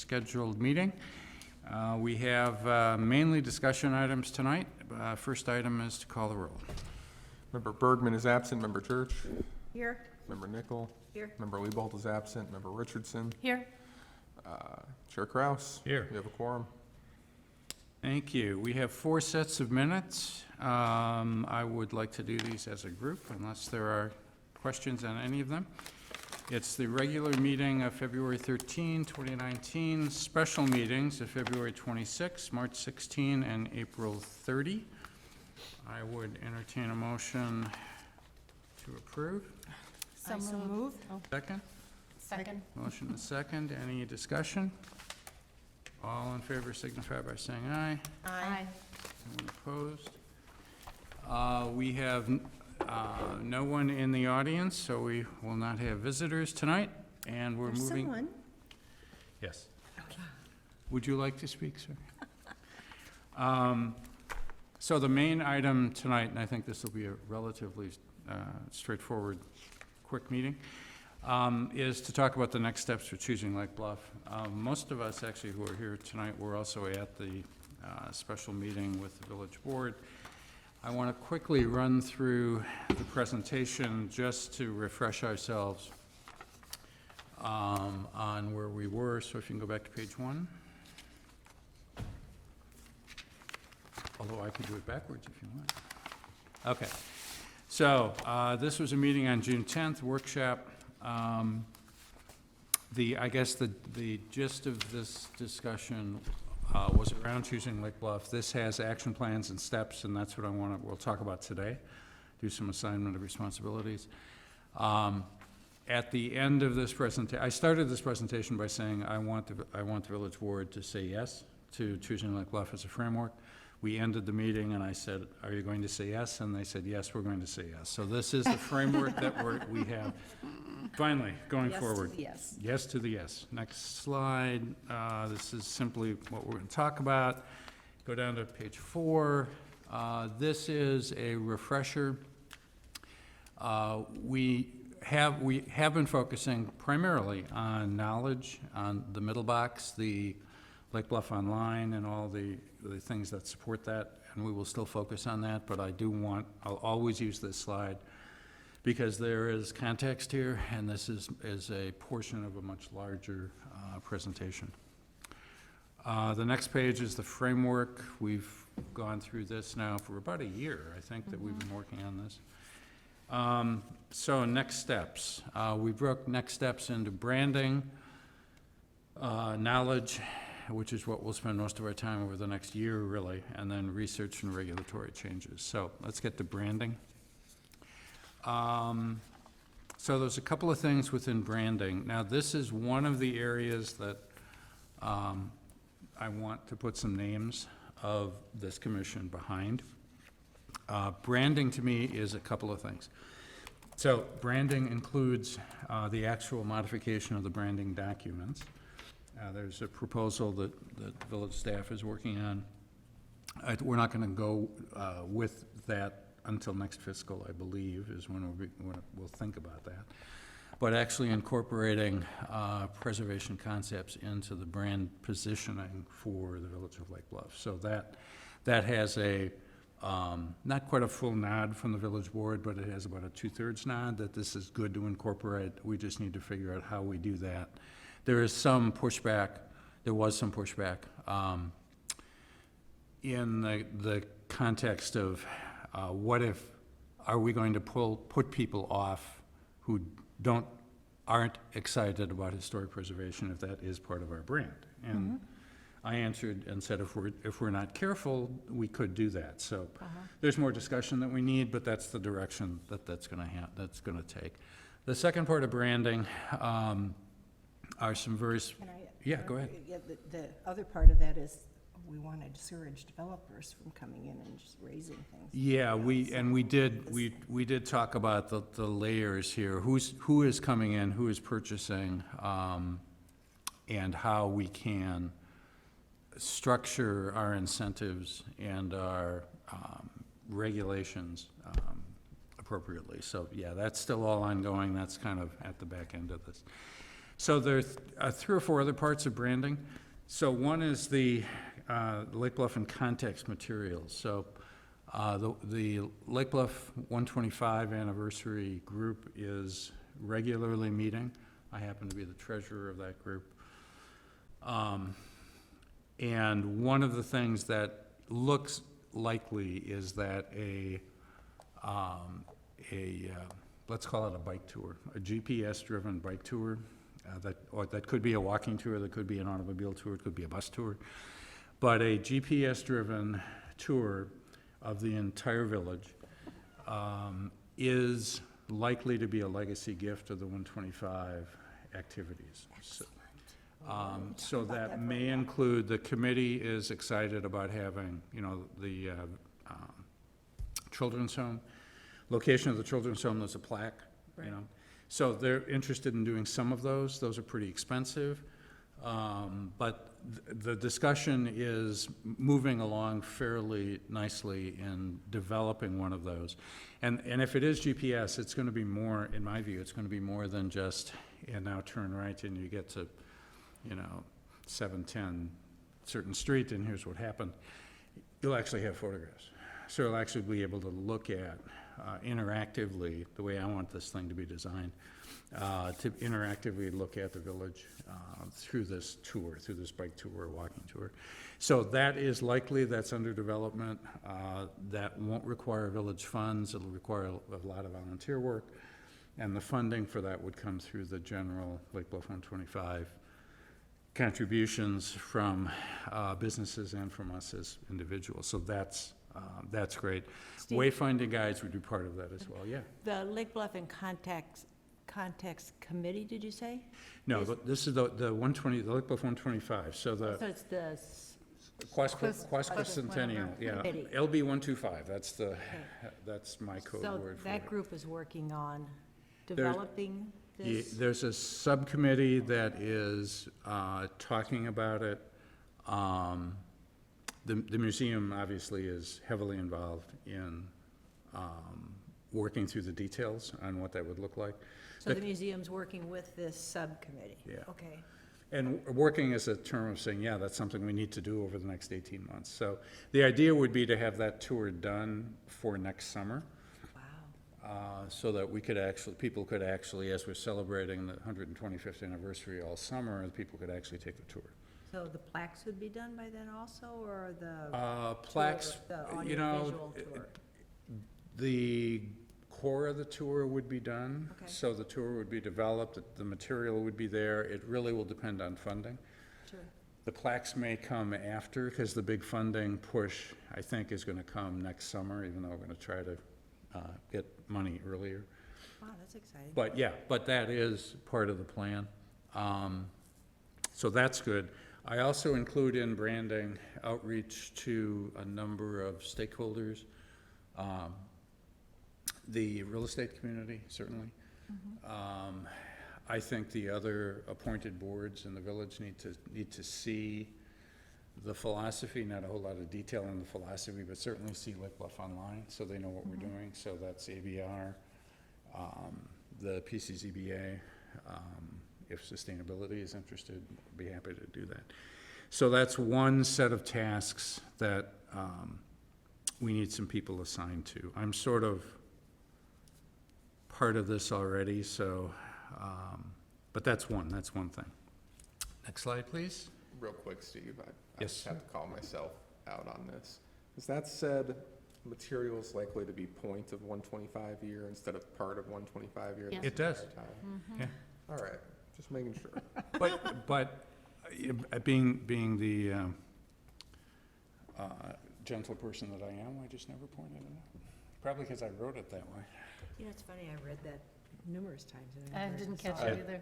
scheduled meeting. We have mainly discussion items tonight. First item is to call the roll. Member Bergman is absent. Member Church? Here. Member Nickel? Here. Member Liebold is absent. Member Richardson? Here. Chair Kraus? Here. We have a quorum. Thank you. We have 4 sets of minutes. I would like to do these as a group unless there are questions on any of them. It's the regular meeting of February 13, 2019, special meetings of February 26, March 16, and April 30. I would entertain a motion to approve. So moved. Second? Second. Motion is second. Any discussion? All in favor signify by saying aye. Aye. Anyone opposed? We have no one in the audience, so we will not have visitors tonight, and we're There's moving. someone. Yes. Would you like to speak, sir? So the main item tonight, and I think this will be a relatively straightforward, quick meeting, is to talk about the next steps for choosing Lake Bluff. Most of us actually who are here tonight were also at the special meeting with the village board. I want to quickly run through the presentation just to refresh ourselves on where we were. So if you can go back to page 1. Although I could do it backwards if you want. Okay. So this was a meeting on June 10th, workshop. I guess the gist of this discussion was around choosing Lake Bluff. This has action plans and steps, and that's what we'll talk about today. Do some assignment of responsibilities. At the end of this presentation, I started this presentation by saying I want the village board to say yes to choosing Lake Bluff as a framework. We ended the meeting and I said, are you going to say yes? And they said, yes, we're going to say yes. So this is the framework that we have finally going forward. Yes. Yes to the yes. Next slide. This is simply what we're going to talk about. Go down to page 4. This is a refresher. We have been focusing primarily on knowledge, on the middle box, the Lake Bluff Online and all the things that support that, and we will still focus on that, but I'll always use this slide because there is context here, and this is a portion of a much larger presentation. The next page is the framework. We've gone through this now for about a year, I think, that we've been working on this. So next steps. We broke next steps into branding, knowledge, which is what we'll spend most of our time over the next year, really, and then research and regulatory changes. So let's get to branding. So there's a couple of things within branding. Now, this is one of the areas that I want to put some names of this commission behind. Branding to me is a couple of things. So branding includes the actual modification of the branding documents. There's a proposal that village staff is working on. We're not going to go with that until next fiscal, I believe, is when we'll think about that. But actually incorporating preservation concepts into the brand positioning for the village of Lake Bluff. So that has a not quite a full nod from the village board, but it has about a 2/3 nod that this is good to incorporate. We just need to figure out how we do that. There is some pushback. There was some pushback in the context of what if are we going to put people off who aren't excited about historic preservation if that is part of our brand? And I answered and said if we're not careful, we could do that. So there's more discussion that we need, but that's the direction that's going to take. The second part of branding. Are some very... Yeah, go ahead. Yeah, the other part of that is we want to discourage developers from coming in and just raising things. Yeah, we did talk about the layers here. Who is coming in, who is purchasing, and how we can structure our incentives and our regulations appropriately. So yeah, that's still all ongoing. That's kind of at the back end of this. So there's 3 or 4 other parts of branding. So one is the Lake Bluff and context materials. So the Lake Bluff 125 anniversary group is regularly meeting. I happen to be the treasurer of that group. And one of the things that looks likely is that let's call it a bike tour, a GPS-driven bike tour. That could be a walking tour, that could be an automobile tour, it could be a bus tour. But a GPS-driven tour of the entire village is likely to be a legacy gift of the 125 activities. So that may include, the committee is excited about having, the children's home. Location of the children's home, there's a plaque, So they're interested in doing some of those. Those are pretty expensive. But the discussion is moving along fairly nicely in developing one of those. And if it is GPS, it's gonna be more, in my view, it's gonna be more than just, and now turn right and you get to, 710 certain street and here's what happened. You'll actually have photographs. So you'll actually be able to look at interactively, the way I want this thing to be designed, to interactively look at the village through this tour, through this bike tour, walking tour. So that is likely, that's under development. That won't require village funds. It'll require a lot of volunteer work. And the funding for that would come through the general Lake Bluff 125 contributions from businesses and from us as individuals. So that's great. Steve? Wayfinding guides would be part of that as well, yeah. The Lake Bluff and Context Committee, did you say? No, this is the 120, the Lake Bluff 125, so So the it's the, Quasquicentennial, yeah. Committee. LB 125, that's my code so word for that it. group is working on developing this? There's a subcommittee that is talking about it. The museum obviously is heavily involved in working through the details on what that would look like. So the museum's working with this subcommittee? Yeah. Okay. And working is a term of saying, yeah, that's something we need to do over the next 18 months. So the idea would be to have that tour done for next summer, Wow. so that people could actually, as we're celebrating the 125th anniversary all summer, people could actually take the tour. So the plaques would be done by then also, or the Plaques, tour, the you audiovisual tour? the core of the tour would be done. Okay. So the tour would be developed, the material would be there. It really will depend on funding. Sure. The plaques may come after, because the big funding push, I think, is gonna come next summer, even though we're gonna try to get money earlier. Wow, that's exciting. But yeah, but that is part of the plan. So that's good. I also include in branding outreach to a number of stakeholders. The real estate community, certainly. I think the other appointed boards in the village need to see the philosophy, not a whole lot of detail in the philosophy, but certainly see Lake Bluff online, so they know what we're doing. So that's ABR, the PCZBA, if sustainability is interested, I'd be happy to do that. So that's one set of tasks that we need some people assigned to. I'm sort of part of this already, so, but that's one thing. Next slide, please. Real quick, Steve, I Yes. just have to call myself out on this. Is that said, materials likely to be point of 125 year instead of part of 125 year? Yes. this It does. entire time? Yeah. All right, just making sure. But being the gentle person that I am, I just never pointed it out. Probably because I wrote it that way. You know, it's funny, I read that numerous times. and I never didn't saw catch it. it either.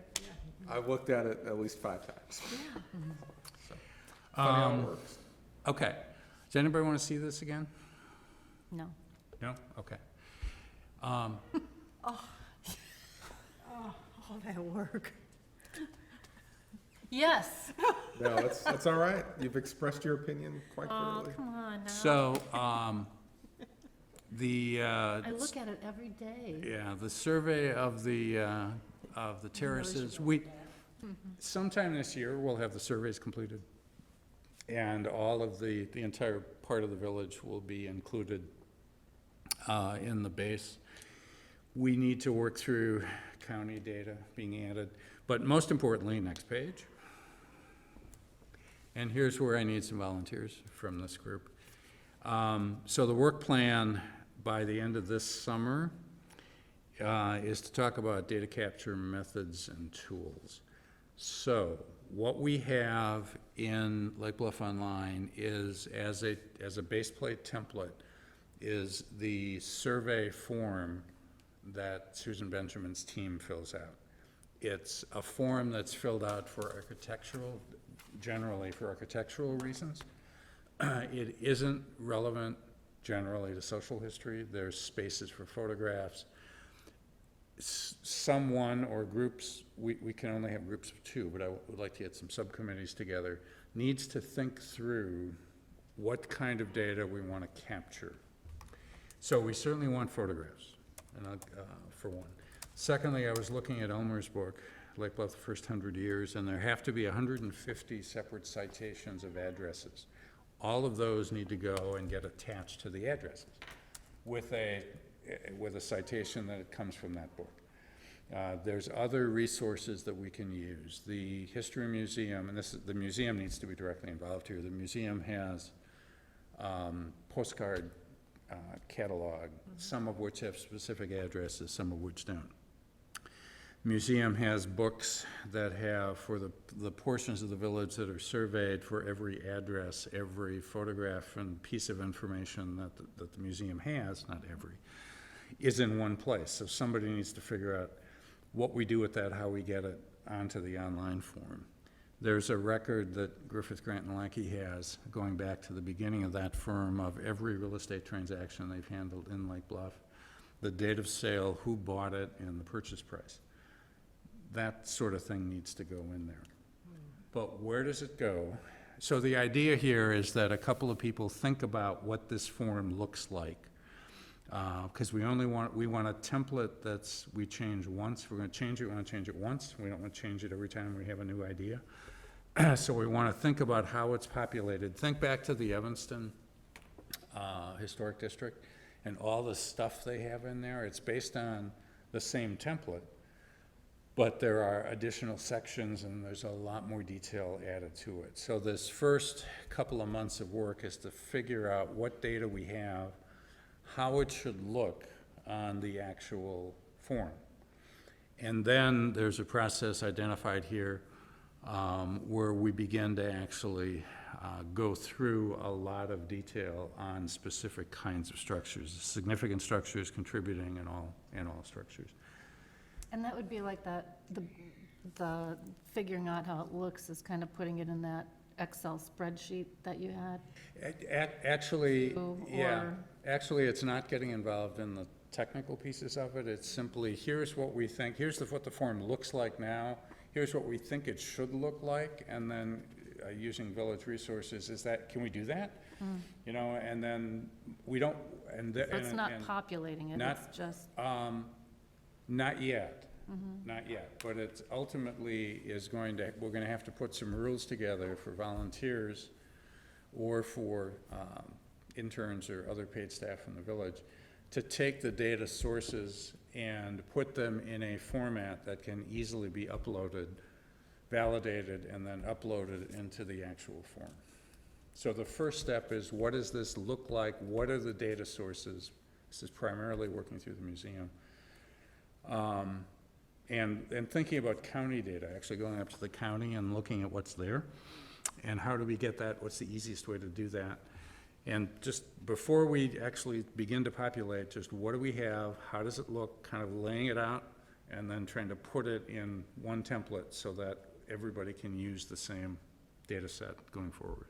I've looked at it at least 5 times. Yeah. So, funny how it Um, works. Okay. Does anybody want to see this again? No. No? Okay. Oh, all that work. Yes. No, that's all right. You've expressed your opinion quite Oh, clearly. come on now. So, I look at it every day. yeah, the survey of the terraces, we Sometime this year, we'll have the surveys completed, and all of the entire part of the village will be included in the base. We need to work through county data being added, but most importantly, next page. And here's where I need some volunteers from this group. So the work plan by the end of this summer is to talk about data capture methods and tools. So what we have in Lake Bluff Online is, as a base plate template, is the survey form that Susan Benjamin's team fills out. It's a form that's filled out for generally for architectural reasons. It isn't relevant generally to social history. There's spaces for photographs. Someone or groups, we can only have groups of 2, but I would like to get some subcommittees together, needs to think through what kind of data we want to capture. So we certainly want photographs, and for one. Secondly, I was looking at Elmer's book, Lake Bluff, the First 100 Years, and there have to be 150 separate citations of addresses. All of those need to go and get attached to the addresses with a citation that comes from that book. There's other resources that we can use. The History Museum, and the museum needs to be directly involved here. The museum has postcard catalog, some of which have specific addresses, some of which don't. Museum has books that have, for the portions of the village that are surveyed, for every address, every photograph and piece of information that the museum has, not every, is in one place. So somebody needs to figure out what we do with that, how we get it onto the online form. There's a record that Griffith, Grant, and Lackey has, going back to the beginning of that firm, of every real estate transaction they've handled in Lake Bluff, the date of sale, who bought it, and the purchase price. That sort of thing needs to go in there. But where does it go? So the idea here is that a couple of people think about what this form looks like. Because we want a template that's, we change once. We're going to change it, we want to change it once. We don't want to change it every time we have a new idea. So we want to think about how it's populated. Think back to the Evanston Historic District and all the stuff they have in there. It's based on the same template, but there are additional sections and there's a lot more detail added to it. So this first couple of months of work is to figure out what data we have, how it should look on the actual form. And then there's a process identified here where we begin to actually go through a lot of detail on specific kinds of structures, significant structures contributing in all structures. And that would be like the figuring out how it looks is kind of putting it in that Excel spreadsheet that you had? Actually, yeah. Or- Actually, it's not getting involved in the technical pieces of it. It's simply, here's what we think, here's what the form looks like now, here's what we think it should look like, and then using village resources, can we do that? You know, and then we don't, So it's not populating it, it's just, not yet. Not yet, but it's ultimately we're going to have to put some rules together for volunteers or for interns or other paid staff in the village to take the data sources and put them in a format that can easily be uploaded, validated, and then uploaded into the actual form. So the first step is, what does this look like? What are the data sources? This is primarily working through the museum. And thinking about county data, actually going up to the county and looking at what's there, and how do we get that, what's the easiest way to do that? And just before we actually begin to populate, just what do we have, how does it look, kind of laying it out, and then trying to put it in one template so that everybody can use the same data set going forward.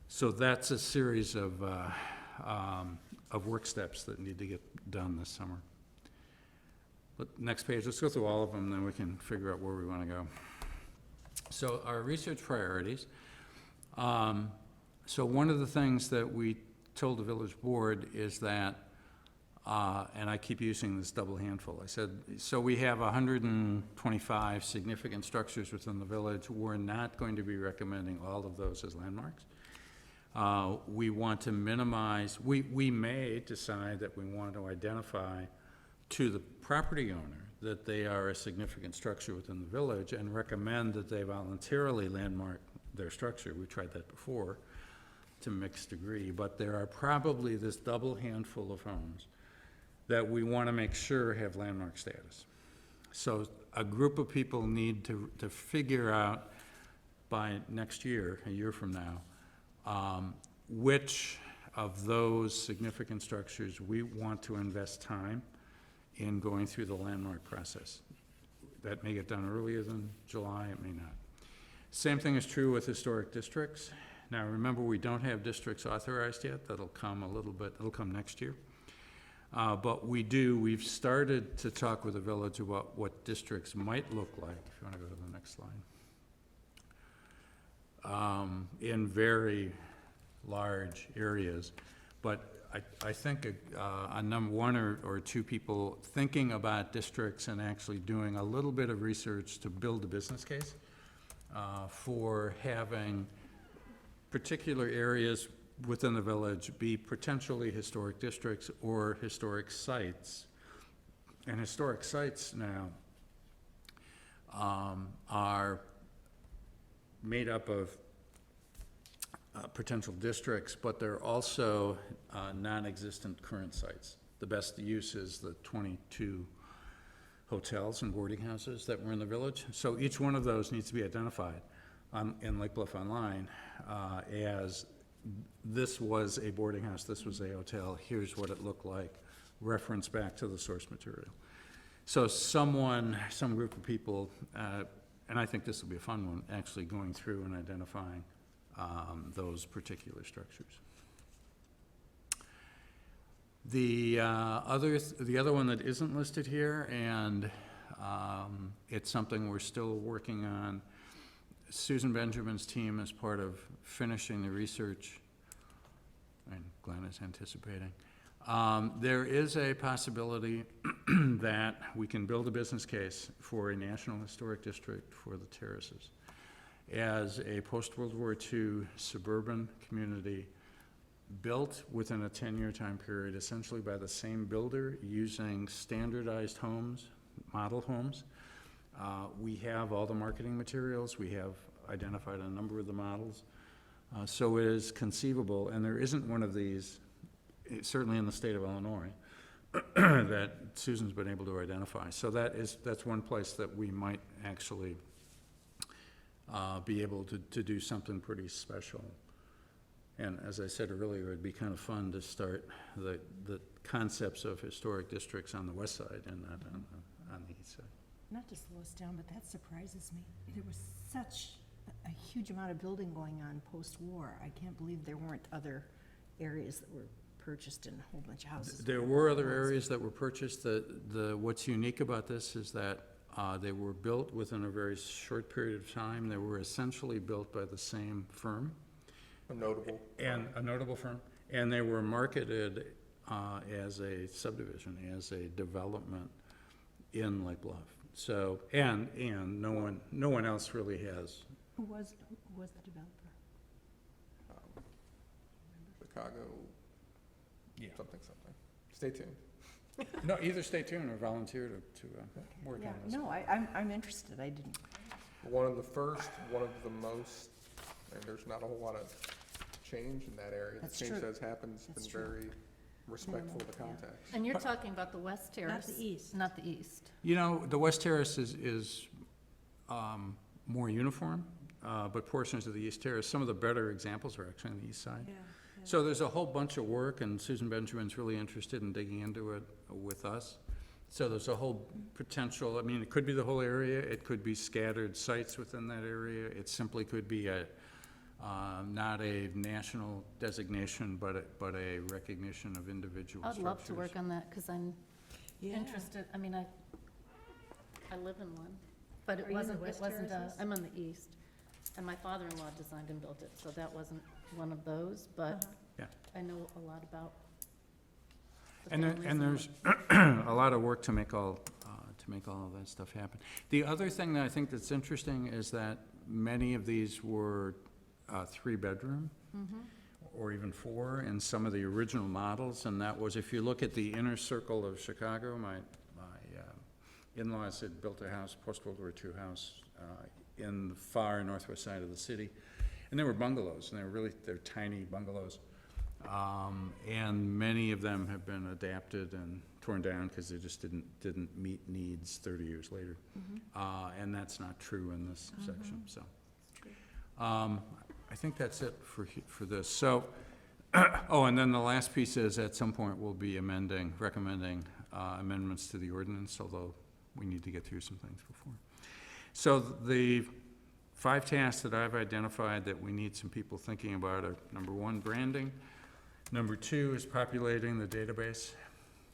So that's a series of work steps that need to get done this summer. But next page, let's go through all of them, then we can figure out where we want to go. So our research priorities. So one of the things that we told the village board is that And I keep using this double handful. I said, so we have 125 significant structures within the village. We're not going to be recommending all of those as landmarks. We want to minimize, we may decide that we want to identify to the property owner that they are a significant structure within the village and recommend that they voluntarily landmark their structure. We tried that before to a mixed degree, but there are probably this double handful of homes that we want to make sure have landmark status. So a group of people need to figure out by next year, a year from now, which of those significant structures we want to invest time in going through the landmark process. That may get done earlier than July, it may not. Same thing is true with historic districts. Now, remember, we don't have districts authorized yet. That'll come a little bit, it'll come next year. But we've started to talk with the village about what districts might look like, if you want to go to the next slide, in very large areas. But I think one or two people thinking about districts and actually doing a little bit of research to build a business case for having particular areas within the village be potentially historic districts or historic sites. And historic sites now are made up of potential districts, but they're also non-existent current sites. The best use is the 22 hotels and boarding houses that were in the village. So each one of those needs to be identified in Lake Bluff Online as this was a boarding house, this was a hotel, here's what it looked like, reference back to the source material. So some group of people, and I think this will be a fun one, actually going through and identifying those particular structures. The other one that isn't listed here, and it's something we're still working on. Susan Benjamin's team is part of finishing the research, and Glenn is anticipating. There is a possibility that we can build a business case for a National Historic District for the terraces as a post-World War II suburban community built within a 10-year time period, essentially by the same builder, using standardized homes, model homes. We have all the marketing materials. We have identified a number of the models. So it is conceivable, and there isn't one of these, certainly in the state of Illinois, that Susan's been able to identify. So that's one place that we might actually be able to do something pretty special. And as I said earlier, it'd be kind of fun to start the concepts of historic districts on the west side and not on the east side. Not to slow us down, but that surprises me. There was such a huge amount of building going on post-war. I can't believe there weren't other areas that were purchased and a whole bunch of houses. There were other areas that were purchased. What's unique about this is that they were built within a very short period of time. They were essentially built by the same firm. A notable firm. And they were marketed as a subdivision, as a development in Lake Bluff. So, and no one else really has. Who was the developer? Chicago, Yeah. something. Stay tuned. No, either stay tuned or volunteer to work Yeah, on this. no, I'm interested. I didn't. One of the first, one of the most, and there's not a whole lot of change in that area. That's The change true. that's happened has That's been true. very respectful of the Minimal, yeah. context. And you're talking about the West Terrace? Not the east. Not the east. You know, the West Terrace is more uniform, but portions of the East Terrace, some of the better examples are actually on the east side. Yeah. So there's a whole bunch of work, and Susan Benjamin's really interested in digging into it with us. So there's a whole potential, I mean, it could be the whole area, it could be scattered sites within that area, it simply could be not a national designation, but a recognition of individual I'd structures. love to work on that, because I'm Yeah. interested, I mean, I live in one, but Are it you in the wasn't, West it wasn't, Terraces? I'm on the east. And my father-in-law designed and built it, so that wasn't one of those, but Yeah. I know a lot about. the And families. there's a lot of work to make all of that stuff happen. The other thing that I think that's interesting is that many of these were 3-bedroom, or even 4 in some of the original models, and that was, if you look at the inner circle of Chicago, my in-laws had built a house, post-World War II house, in the far northwest side of the city, and they were bungalows, and they're tiny bungalows. And many of them have been adapted and torn down because they just didn't meet needs 30 years later. And that's not true in this section, so. I think that's it for this. So, oh, and then the last piece is, at some point, we'll be recommending amendments to the ordinance, although we need to get through some things before. So the 5 tasks that I've identified that we need some people thinking about are, number 1, branding. Number 2 is populating the database,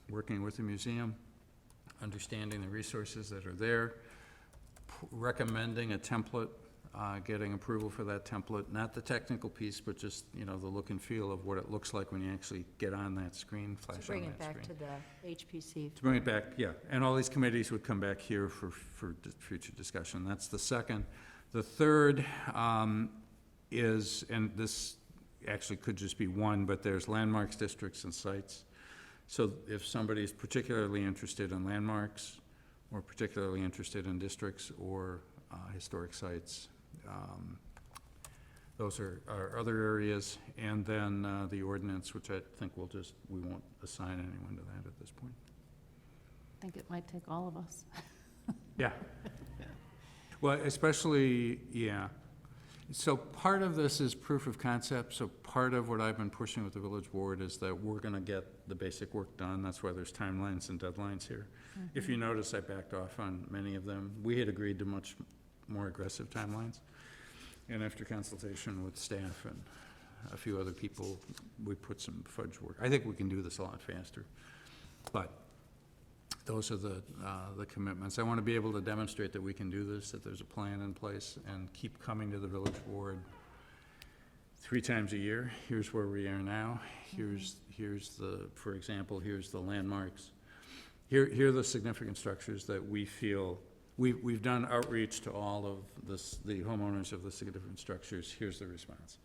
working with the museum, understanding the resources that are there, recommending a template, getting approval for that template, not the technical piece, but just, the look and feel of what it looks like when you actually get on that screen, flash on that screen. Bring it back to the HPC. To bring it back, yeah, and all these committees would come back here for future discussion. That's the second. The third is, and this actually could just be one, but there's landmarks, districts, and sites. So if somebody's particularly interested in landmarks, or particularly interested in districts or historic sites, those are other areas. And then the ordinance, which I think we won't assign anyone to that at this point. I think it might take all of us. Yeah. Well, especially, yeah. So part of this is proof of concept, so part of what I've been pushing with the village board is that we're gonna get the basic work done. That's why there's timelines and deadlines here. If you notice, I backed off on many of them. We had agreed to much more aggressive timelines. And after consultation with staff and a few other people, we put some fudge work. I think we can do this a lot faster. But those are the commitments. I want to be able to demonstrate that we can do this, that there's a plan in place, and keep coming to the village board 3 times a year. Here's where we are now. Here's the, for example, here's the landmarks. Here are the significant structures that we feel, we've done outreach to all of the homeowners of the significant structures. Here's the response.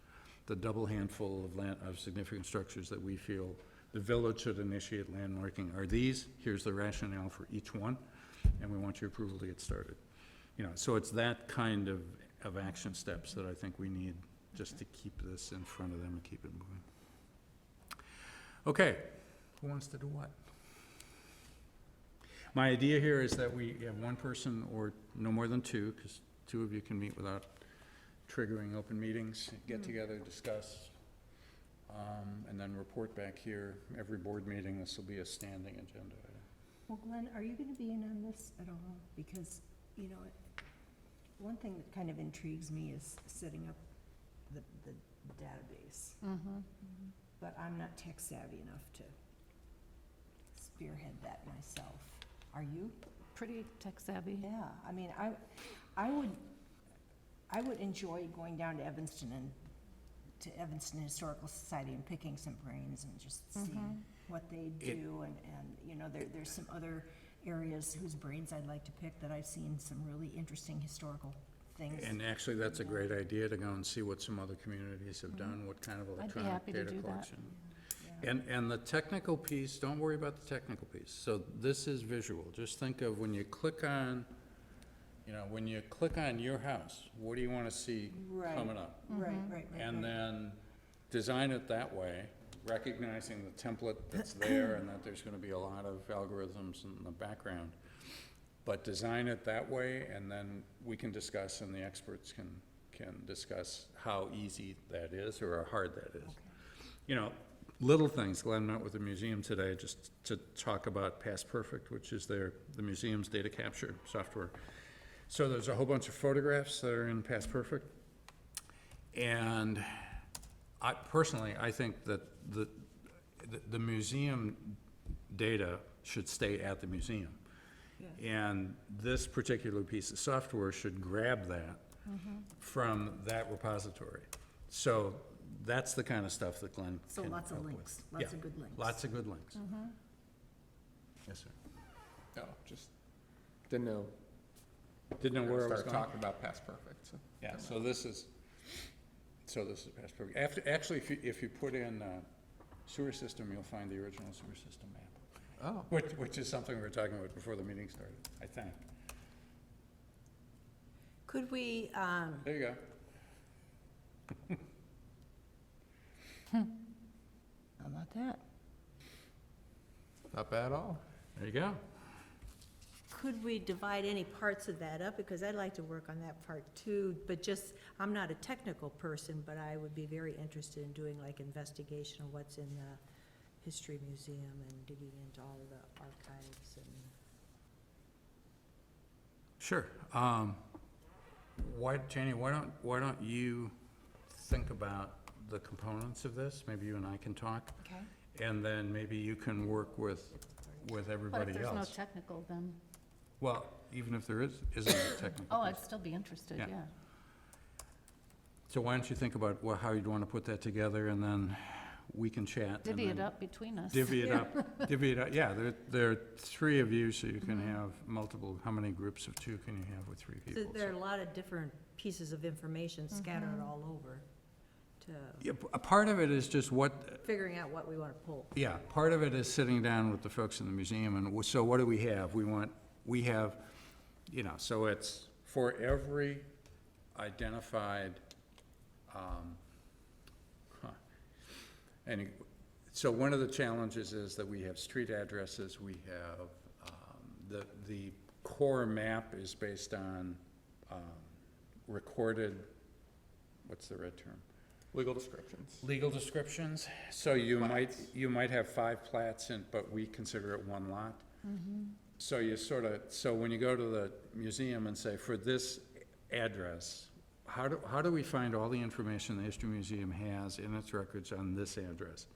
The double handful of significant structures that we feel the village should initiate landmarking are these. Here's the rationale for each one, and we want your approval to get started. So it's that kind of action steps that I think we need just to keep this in front of them and keep it moving. Okay, who wants to do what? My idea here is that we have 1 person or no more than 2, because 2 of you can meet without triggering open meetings, get together, discuss, and then report back here. Every board meeting, this will be a standing agenda item. Well, Glenn, are you gonna be in on this at all? Because, one thing that kind of intrigues me is setting up the database. But I'm not tech savvy enough to spearhead that myself. Are you? Pretty tech savvy. Yeah, I mean, I would enjoy going down to Evanston Historical Society and picking some brains and just seeing what they do, and there's some other areas whose brains I'd like to pick that I've seen some really interesting historical things. And actually, that's a great idea, to go and see what some other communities have done, what kind of electronic happy to data do that. collection. Yeah. And the technical piece, don't worry about the technical piece. So this is visual. Just think of when you click on, your house, what do you want to see Right. coming up? Right. And then design it that way, recognizing the template that's there and that there's going to be a lot of algorithms in the background. But design it that way, and then we can discuss, and the experts can discuss how easy that is or how hard that is. Little things. Glenn met with the museum today just to talk about Past Perfect, which is the museum's data capture software. So there's a whole bunch of photographs that are in Past Perfect. And I think that the museum data should stay at the museum. And this particular piece of software should grab that from that repository. So that's the kind of stuff that Glenn So can lots of help with. links, lots of good links. Lots of good links. Yes, sir. No, just didn't know. Didn't know where I was Start going. talking about past perfect, so. Yeah, so this is past perfect. Actually, if you put in sewer system, you'll find the original sewer system map, Oh, which is something we were talking about before the meeting started, I think. Could we, There you go. how about that? not bad at all. There you go. Could we divide any parts of that up? Because I'd like to work on that part too, but just, I'm not a technical person, but I would be very interested in doing like investigation of what's in the History Museum and digging into all of the archives and. Sure. Janie, why don't you think about the components of this? Maybe you and I can talk, Okay. and then maybe you can work with But if everybody there's no else. technical, then, Well, even if there isn't a technical. oh, piece. I'd still be interested, Yeah. yeah. So why don't you think about how you'd want to put that together, and then we can chat. and Divvy it then up between us. Divvy it up, divvy it up, yeah, there are three of you, so you can have multiple, how many groups of two can you have with three So people? there are a lot of different pieces of information scattered all over to Yeah, a part of it is just figuring out what we want to pull. yeah, part of it is sitting down with the folks in the museum, and so what do we have? We have, so it's for every identified, and so one of the challenges is that we have street addresses, we have, the core map is based on, recorded, what's the right term? Legal descriptions. Legal descriptions, so you Plats. might have 5 plats but we consider it one lot. So you so when you go to the museum and say, for this address, how do we find all the information the History Museum has in its records on this address?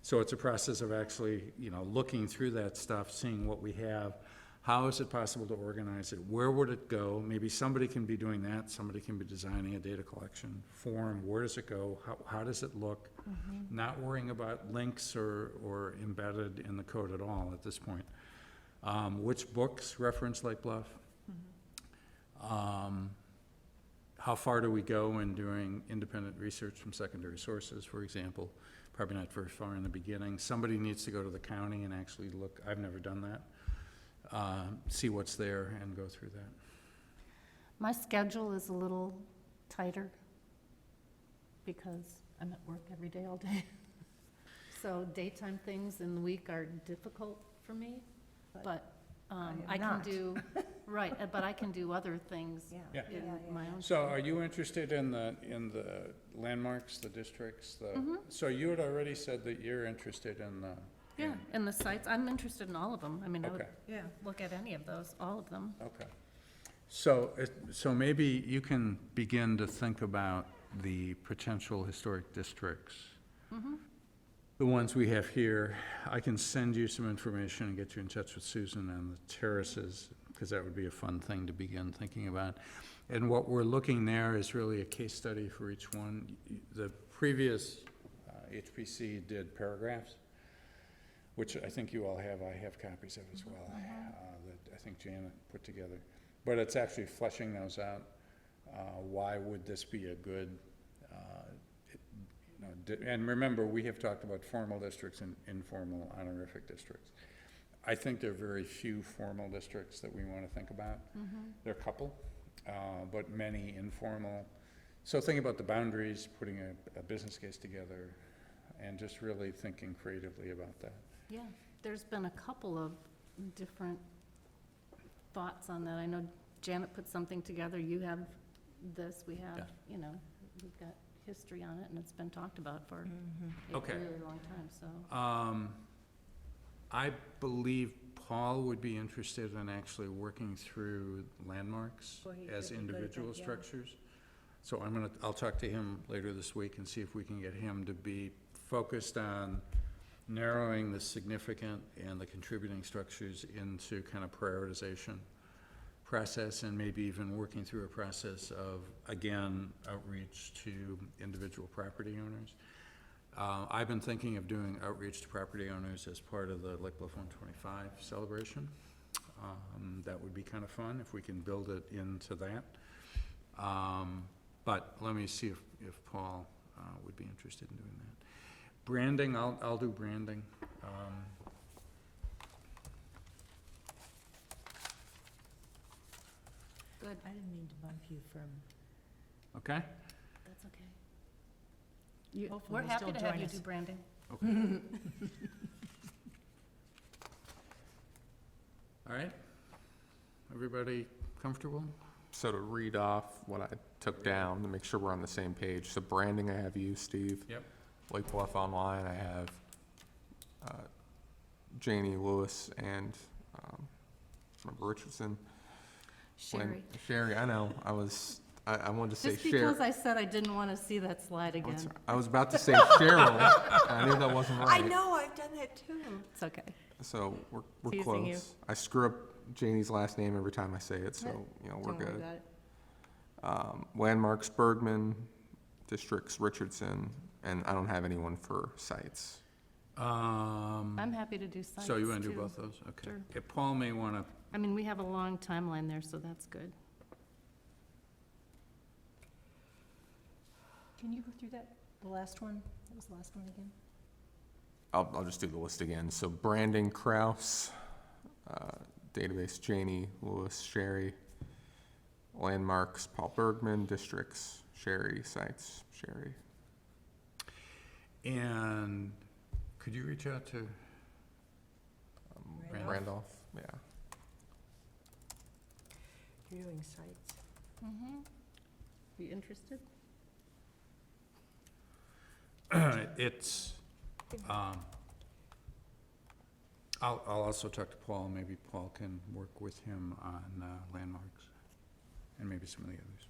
So it's a process of actually, looking through that stuff, seeing what we have. How is it possible to organize it? Where would it go? Maybe somebody can be doing that, somebody can be designing a data collection form. Where does it go? How does it look? Not worrying about links or embedded in the code at all at this point. Which books reference Lake Bluff? How far do we go in doing independent research from secondary sources, for example? Probably not very far in the beginning. Somebody needs to go to the county and actually look. I've never done that. See what's there and go through that. My schedule is a little tighter because I'm at work every day, all day. So daytime things in the week are difficult for me, but I can not. do, right, but I can do other things Yeah. in my own. So are you interested in the landmarks, the districts? So you had already said that you're interested in the. Yeah, and the sites, I'm interested in all of them. I mean, I would Okay. Yeah. look at any of those, all of them. Okay. So maybe you can begin to think about the potential historic districts. The ones we have here. I can send you some information and get you in touch with Susan on the terraces, because that would be a fun thing to begin thinking about. And what we're looking there is really a case study for each one. The previous HPC did paragraphs, which I think you all have. I have copies of as well, that I think Janet put together. But it's actually fleshing those out. Why would this be a good, and remember, we have talked about formal districts and informal honorific districts. I think there are very few formal districts that we want to think about. There are a couple, but many informal. So think about the boundaries, putting a business case together, and just really thinking creatively about that. Yeah, there's been a couple of different thoughts on that. I know Janet put something together, you have this, we have, we've got history on it, and it's been talked about for a Okay. really long time, so. I believe Paul would be interested in actually working through landmarks Well, he as could be good at individual that, yeah. structures. So I'll talk to him later this week and see if we can get him to be focused on narrowing the significant and the contributing structures into kind of prioritization process, and maybe even working through a process of, again, outreach to individual property owners. I've been thinking of doing outreach to property owners as part of the Lake Bluff 125 celebration. That would be kind of fun if we can build it into that. But let me see if Paul would be interested in doing that. Branding, I'll do branding. Good, I didn't mean to bump you from, Okay? that's okay. You, Hopefully we're you'll happy still to have join you us. do branding. Okay. All right. Everybody comfortable? So to read off what I took down, to make sure we're on the same page, so branding, I have you, Steve. Yep. Lake Bluff Online, I have Janie Lewis and remember Richardson. Sherry, I know, I wanted to say Just Sherry. because I said I didn't want to see that slide again. I was about to say Cheryl, and I knew that wasn't right. I know, I've done that too. It's okay. So we're Teasing close. you. I screw up Janie's last name every time I say it, so, we're Don't worry good. about it. Landmarks Bergman, districts Richardson, and I don't have anyone for sites. I'm happy to do sites, So you want to do too. both those? Okay. Sure. Okay, Paul may want to, I mean, we have a long timeline there, so that's good. Can you go through that, the last one? What was the last one again? I'll just do the list again. So branding, Kraus, database, Janie, Lewis, Sherry, landmarks, Paul Bergman, districts, Sherry, sites, Sherry. and could you reach out to, Randolph. Randolph, yeah. You're doing sites. Mm-hmm. You interested? it's, I'll also talk to Paul, maybe Paul can work with him on landmarks, and maybe some of the others.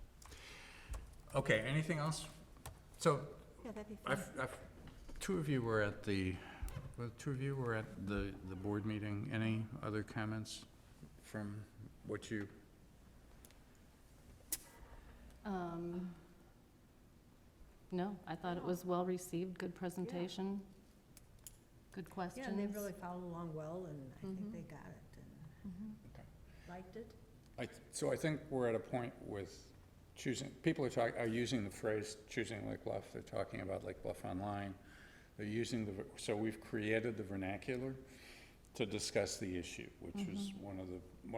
Okay, anything else? So, Yeah, that'd be fun. two of you were at the board meeting. Any other comments from what you, No, I thought it was well-received, good presentation, good questions. Yeah, and they really followed along well, and I think Mhm. they got it and liked it. so I think we're at a point with choosing, people are using the phrase choosing Lake Bluff, they're talking about Lake Bluff Online. They're using so we've created the vernacular to discuss the issue, which was one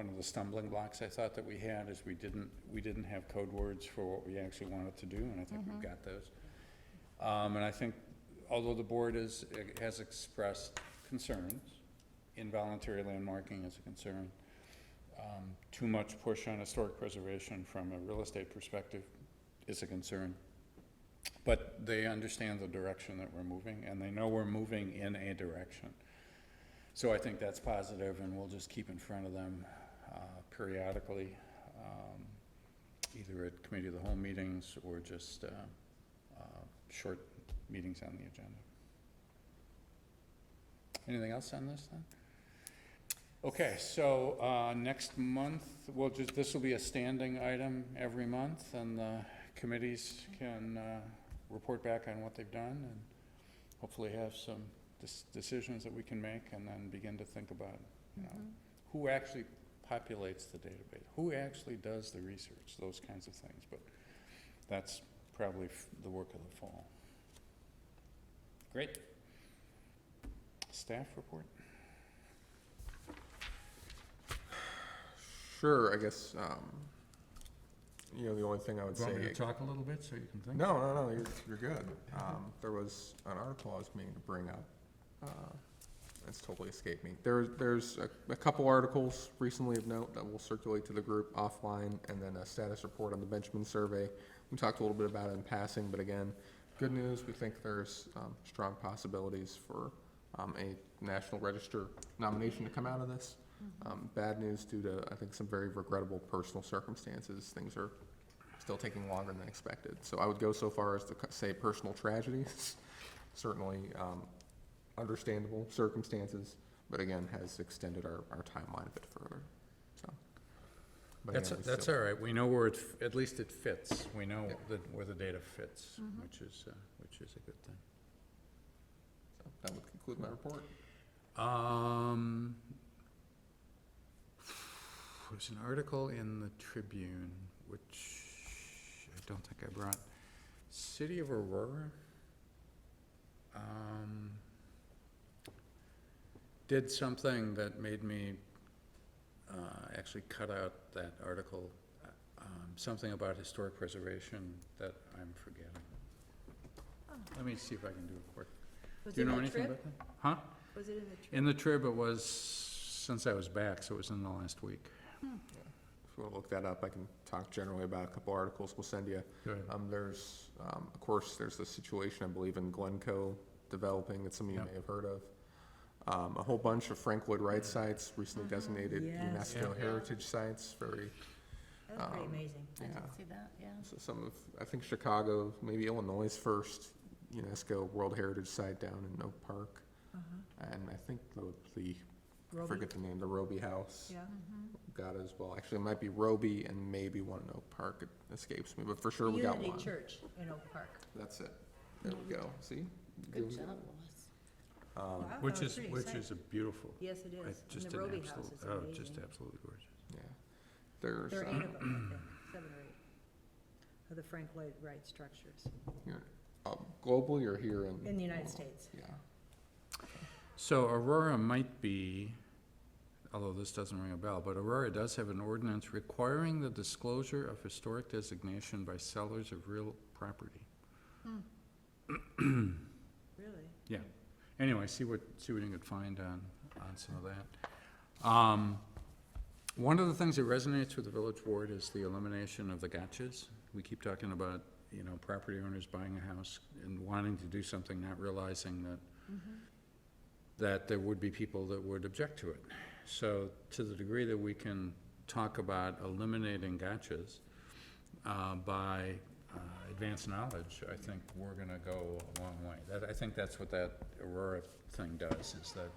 of the stumbling blocks I thought that we had, is we didn't have code words for what we actually wanted to do, and I think we've got those. And I think, although the board has expressed concerns, involuntary landmarking is a concern. Too much push on historic preservation from a real estate perspective is a concern. But they understand the direction that we're moving, and they know we're moving in a direction. So I think that's positive, and we'll just keep in front of them periodically, either at committee of the whole meetings or just short meetings on the agenda. Anything else on this then? Okay, so next month, this will be a standing item every month, and the committees can report back on what they've done, and hopefully have some decisions that we can make, and then begin to think about, who actually populates the database, who actually does the research, those kinds of things. But that's probably the work of the fall. Great. Staff report? Sure, I guess, the only thing I would Want me say. to talk a little bit so you can think? No, you're good. There was an article I was meaning to bring up. It's totally escaped me. There's a couple articles recently of note that will circulate to the group offline, and then a status report on the Benjamin survey. We talked a little bit about it in passing, but again, good news, we think there's strong possibilities for a National Register nomination to come out of this. Bad news due to, I think, some very regrettable personal circumstances. Things are still taking longer than expected. So I would go so far as to say personal tragedies. Certainly understandable circumstances, but again, has extended our timeline a bit further. So, but again, we That's still- all right. We know where at least it fits. We know where the data fits, which is a good thing. So that would conclude my report. There's an article in the Tribune, which I don't think I brought. City of Aurora did something that made me actually cut out that article, something about historic preservation that I'm forgetting. Oh. Let me see if I can do it quick. Was Do you it know in the anything trip? about that? Huh? Was it in the trip? In the Trib, it was, since I was back, so it was in the last week. If you want to look that up, I can talk generally about a couple articles we'll send you. Go ahead. There's, of course, there's the situation, I believe, in Glencoe developing that some of you Yeah. may have heard of. A whole bunch of Frank Lloyd Wright sites recently designated Yes. UNESCO Yeah. heritage sites, very, That's pretty amazing. I yeah. did see that, yeah. So some of, I think Chicago, maybe Illinois' first UNESCO World Heritage Site down in Oak Park. And I think the I Roby? forget the name, the Roby House Yeah. got it as well. Actually, it might be Roby and maybe one in Oak Park, it escapes me, but for sure we got one. Unity Church in Oak Park. That's it. There we go, see? Good Doing job, good. Lois. Wow, Which that's is, pretty which exciting. is a beautiful, Yes, it is. just And the an Roby House absolute, is oh, amazing. just absolutely gorgeous. Yeah. There's, There are 8 of them, I think, 7 or 8, of the Frank Lloyd Wright structures here, globally or here in? in the United States. Yeah. So Aurora might be, although this doesn't ring a bell, but Aurora does have an ordinance requiring the disclosure of historic designation by sellers of real property. Really? Yeah. Anyway, see what you can find on some of that. One of the things that resonates with the village board is the elimination of the gotchas. We keep talking about, property owners buying a house and wanting to do something, not realizing that there would be people that would object to it. So to the degree that we can talk about eliminating gotchas by advanced knowledge, I think we're gonna go a long way. I think that's what that Aurora thing does, is that,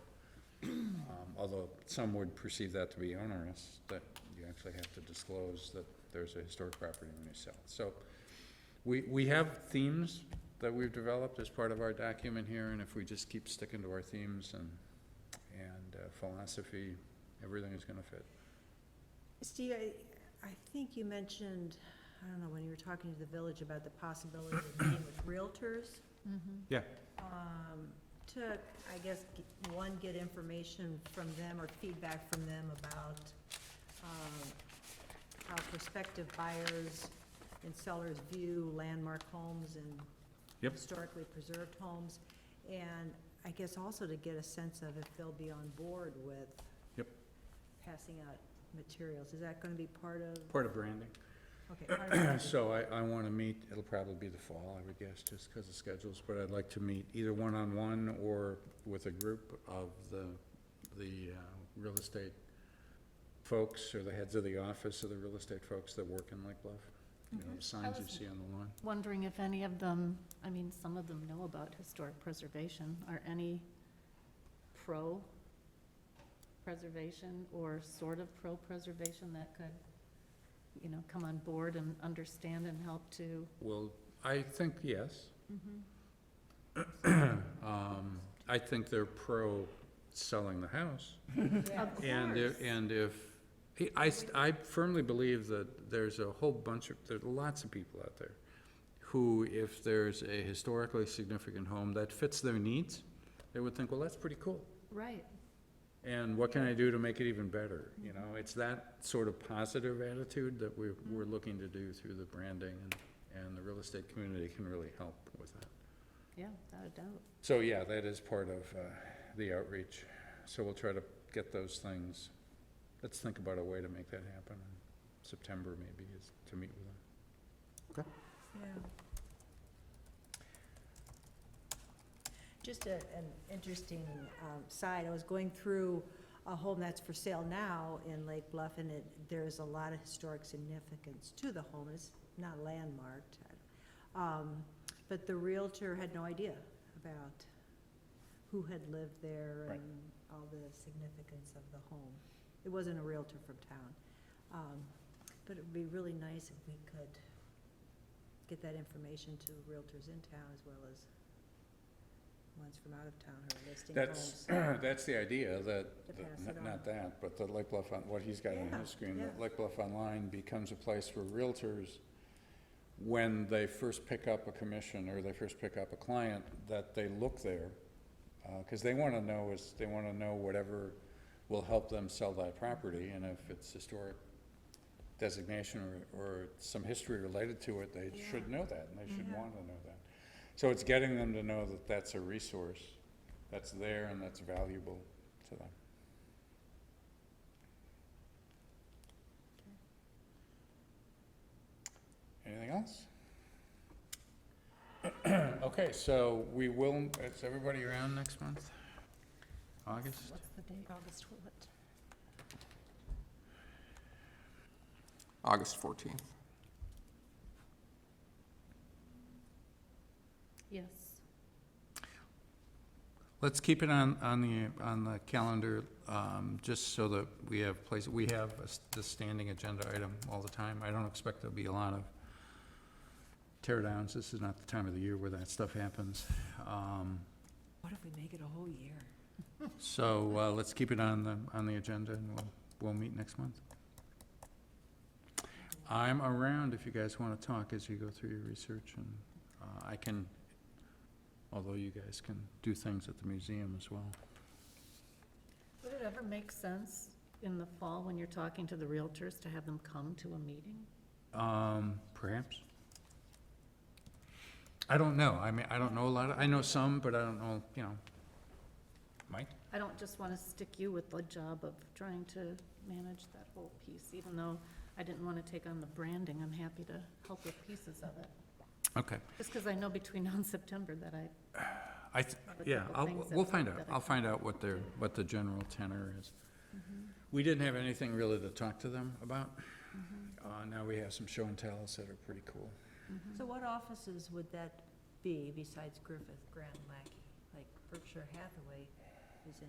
although some would perceive that to be onerous, that you actually have to disclose that there's a historic property when you sell. So we have themes that we've developed as part of our document here, and if we just keep sticking to our themes and philosophy, everything is gonna fit. Steve, I think you mentioned, I don't know, when you were talking to the village about the possibility of meeting with realtors. Yeah. To, I guess, get information from them or feedback from them about how prospective buyers and sellers view landmark homes and Yep. historically preserved homes. And I guess also to get a sense of if they'll be on board with Yep. passing out materials. Is that gonna be part of? Part of branding. Okay. part of it. So I want to meet, it'll probably be the fall, I would guess, just because of schedules, but I'd like to meet either one-on-one or with a group of the real estate folks, or the heads of the office of the real estate folks that work in Lake Bluff. The signs you was- see on the lawn. Wondering if any of them, I mean, some of them know about historic preservation. Are any pro-preservation or sort of pro-preservation that could, come on board and understand and help to? Well, I think yes. I think they're pro-selling the house. Of And course. I firmly believe that there's lots of people out there who, if there's a historically significant home that fits their needs, they would think, well, that's pretty cool. Right. And what can I do to make it even better? It's that sort of positive attitude that we're looking to do through the branding, and the real estate community can really help with that. Yeah, without a doubt. So, yeah, that is part of the outreach. So we'll try to get those things. Let's think about a way to make that happen in September, maybe, is to meet with them. Yeah. Just an interesting side, I was going through a home that's for sale now in Lake Bluff, and there's a lot of historic significance to the home. It's not landmarked. But the realtor had no idea about who had lived there Right. and all the significance of the home. It wasn't a realtor from town. But it would be really nice if we could get that information to realtors in town as well as ones from out of town who are listing That's, homes. that's the idea, that, To pass it not on. that, but the Lake Bluff, what he's got on Yeah, his screen, yeah. that Lake Bluff Online becomes a place for realtors, when they first pick up a commission or they first pick up a client, that they look there, because they want to know whatever will help them sell that property, and if it's historic designation or some history related to it, they should know that, and they should Yeah. want to know that. So it's getting them to know that that's a resource that's there and that's valuable to them. Anything else? Okay, so we will, is everybody around next month? August? What's the date? August what? August 14th. Yes. Let's keep it on the calendar, just so that we have the standing agenda item all the time. I don't expect there'll be a lot of tear downs. This is not the time of the year where that stuff happens. What if we make it a whole year? So, let's keep it on the agenda, and we'll meet next month. I'm around if you guys want to talk as you go through your research, and I can, although you guys can do things at the museum as well. Would it ever make sense in the fall, when you're talking to the realtors, to have them come to a meeting? Perhaps. I don't know. I mean, I don't know a lot. I know some, but I don't know, Mike? I don't just want to stick you with the job of trying to manage that whole piece, even though I didn't want to take on the branding. I'm happy to help with pieces of it. Okay. Just because I know between now and September that Yeah, couple things that we'll find out. that I I'll can find out what the general tenor is. We didn't have anything really to talk to them about. Now we have some show and tells that are pretty cool. So what offices would that be besides Griffith, Grant, and Lackey? Like Berkshire Hathaway is in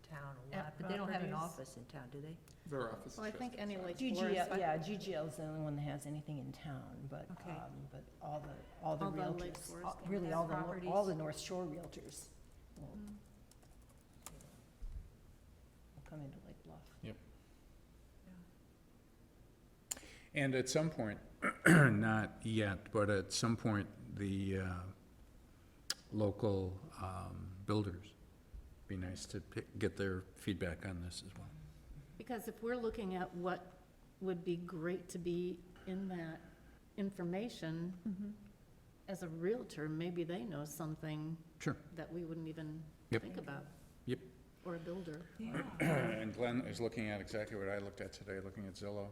town a lot, At but they don't have an properties. office in town, do they? Their office is Well, I just think any inside. like GGL, Forest- yeah, GGL is the only one that has anything in town, but, Okay. but all the All the Lake realtors, Forest really and all properties. the North Shore realtors will come into Lake Bluff. And at some point, not yet, but at some point, the local builders, be nice to get their feedback on this as well. Because if we're looking at what would be great to be in that information, as a realtor, maybe they know something Sure. that we wouldn't even Yep. think about. Yep. Or a builder. Yeah. And Glenn is looking at exactly what I looked at today, looking at Zillow.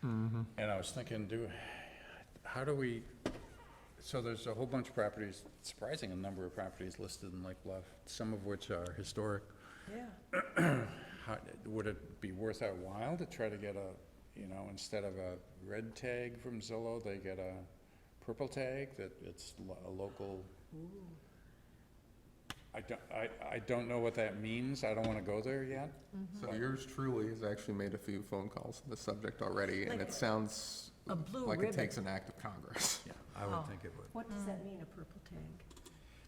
And I was thinking, how do we, so there's a whole bunch of properties, surprising number of properties listed in Lake Bluff, some of which are historic. Yeah. Would it be worth our while to try to get instead of a red tag from Zillow, they get a purple tag that it's a local? I don't know what that means. I don't want to go there yet. So yours truly has actually made a few phone calls on the subject already, and Like it sounds a blue like it ribbon. takes an act of Congress. Yeah, I would Oh. think it would. What does that mean, a purple tag?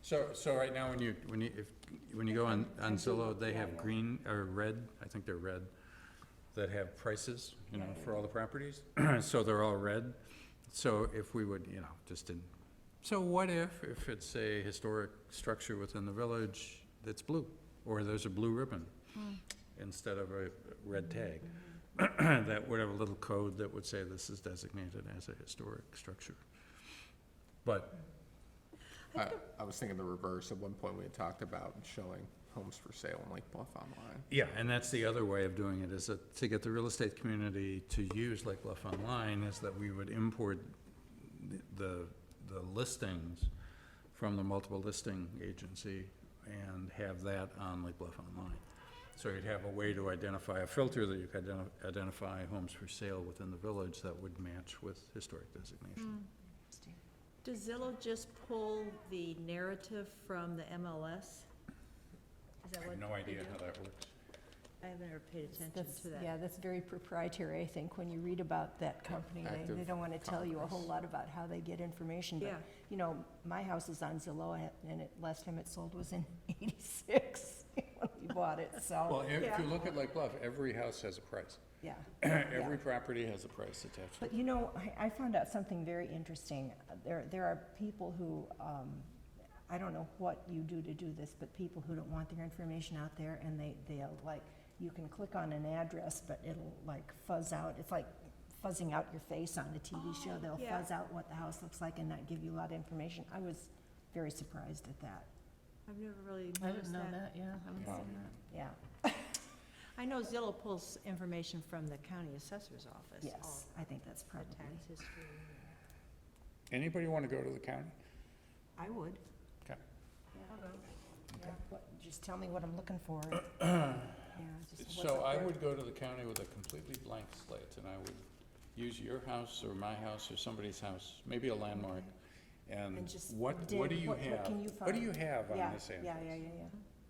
So right now, when you go on Zillow, they have green or red, I think they're red, that have prices, for all the properties. So they're all red. So if we would, just didn't. So what if it's a historic structure within the village that's blue, or there's a blue ribbon instead of a red tag? That would have a little code that would say this is designated as a historic structure. But, I was thinking the reverse. At one point, we had talked about showing homes for sale in Lake Bluff online. yeah, and that's the other way of doing it, is that to get the real estate community to use Lake Bluff Online, is that we would import the listings from the multiple listing agency and have that on Lake Bluff Online. So you'd have a way to identify, a filter that you could identify homes for sale within the village that would match with historic designation. Does Zillow just pull the narrative from the MLS? Is that I what have no they idea do? how that works. I haven't ever paid attention That's, to that. yeah, that's very proprietary, I think, when you read about that company. They Active don't want to tell you a whole Commerce. lot about how they get information. But, Yeah. you know, my house is on Zillow, and last time it sold was in '86, when we bought it, Well, so, if you look at Lake Bluff, every house has a price. yeah. Every property has a price attached to it. But you know, I found out something very interesting. There are people who, I don't know what you do to do this, but people who don't want their information out there, and they'll like, you can click on an address, but it'll like fuzz out, it's like fuzzing out your face on a TV show. They'll yeah. fuzz out what the house looks like and not give you a lot of information. I was very surprised at that, I've never really I noticed didn't know that. that, yeah, I haven't Yeah. seen that. yeah. I know Zillow pulls information from the county assessor's office. Yes, I think that's The probably, tax history. Anybody want to go to the county? I would. Okay. Yeah, just tell me what I'm looking for. Yeah, just what's So up I there. would go to the county with a completely blank slate, and I would use your house or my house or somebody's house, maybe a landmark, and And just what dig, do you what have? can you What do you find? have on Yeah, this address?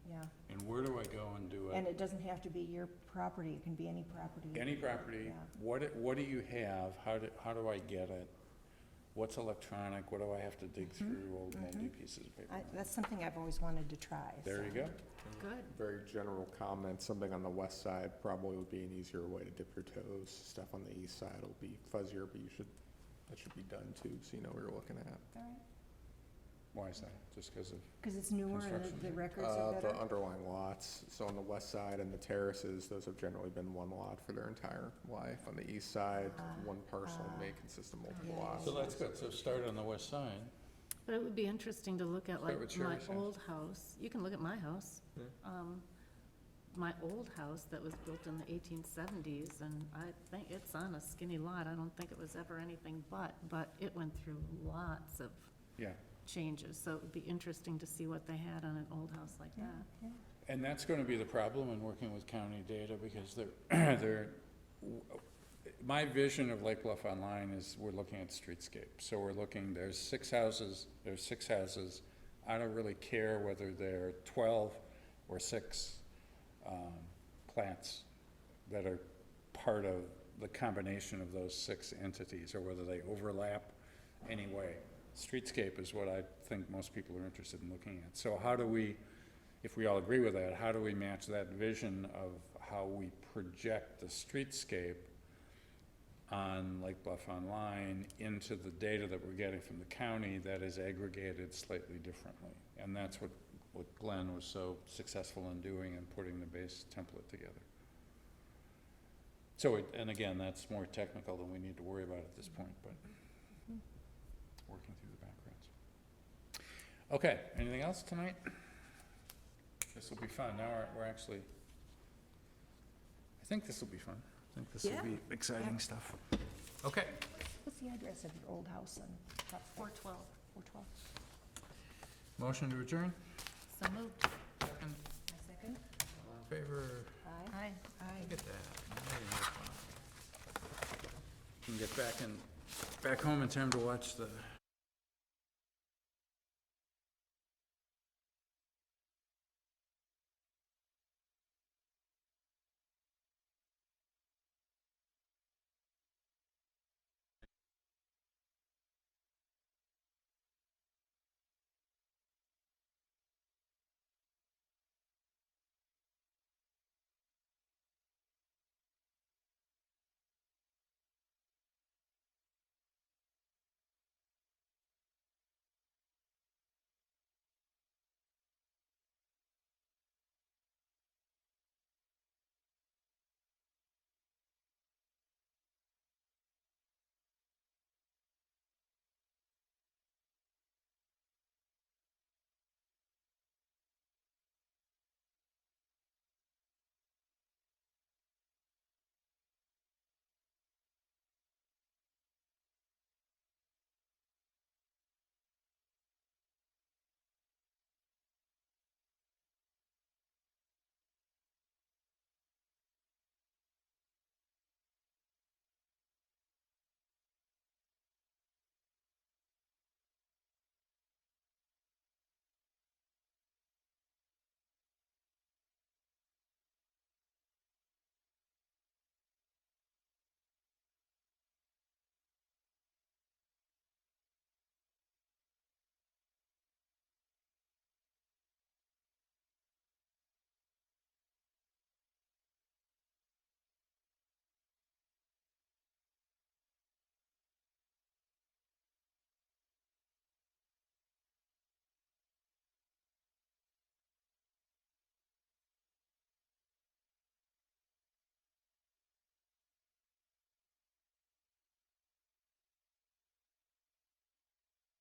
yeah. And where do I go and do And it? it doesn't have to be your property, it can be any property. Any property, Yeah. what do you have? How do I get it? What's electronic? What do I have to dig through old moldy pieces of paper? That's something I've always wanted to try. There so. you go. Good. Very general comment, something on the west side probably would be an easier way to dip your toes. Stuff on the east side will be fuzzier, but that should be done too, so you know what you're looking at. All right. Why is that? Just because of, Because it's newer and Construction. the records are The better? underlying lots, so on the west side and the terraces, those have generally been one lot for their entire life. On the east side, one parcel may consist of multiple Yeah. lots. so that's good. So start on the west side. But it would be interesting to look at Start like with my Sherry's house. old house. You can look at my house. Yeah. My old house that was built in the 1870s, and I think it's on a skinny lot. I don't think it was ever anything but it went through lots of Yeah. changes. So it would be interesting to see what they had on an old house like Yeah, that. yeah. And that's going to be the problem in working with county data, because my vision of Lake Bluff Online is we're looking at streetscape. So we're looking, there's six houses. I don't really care whether they're 12 or 6 plants that are part of the combination of those 6 entities, or whether they overlap anyway. Streetscape is what I think most people are interested in looking at. So how do we, if we all agree with that, how do we match that vision of how we project the streetscape on Lake Bluff Online into the data that we're getting from the county that is aggregated slightly differently? And that's what Glenn was so successful in doing and putting the base template together. So, and again, that's more technical than we need to worry about at this point, but working through the backgrounds. Okay, anything else tonight? This will be fun. Now we're actually, I think this will be fun. I think this will Yeah. be exciting stuff. Okay. What's the address of your old house on Top 412. 412? Motion to adjourn? So moved. Second. A second? All in favor? Aye. Aye. Look at that. Now you have fun. Can get back home in time to watch the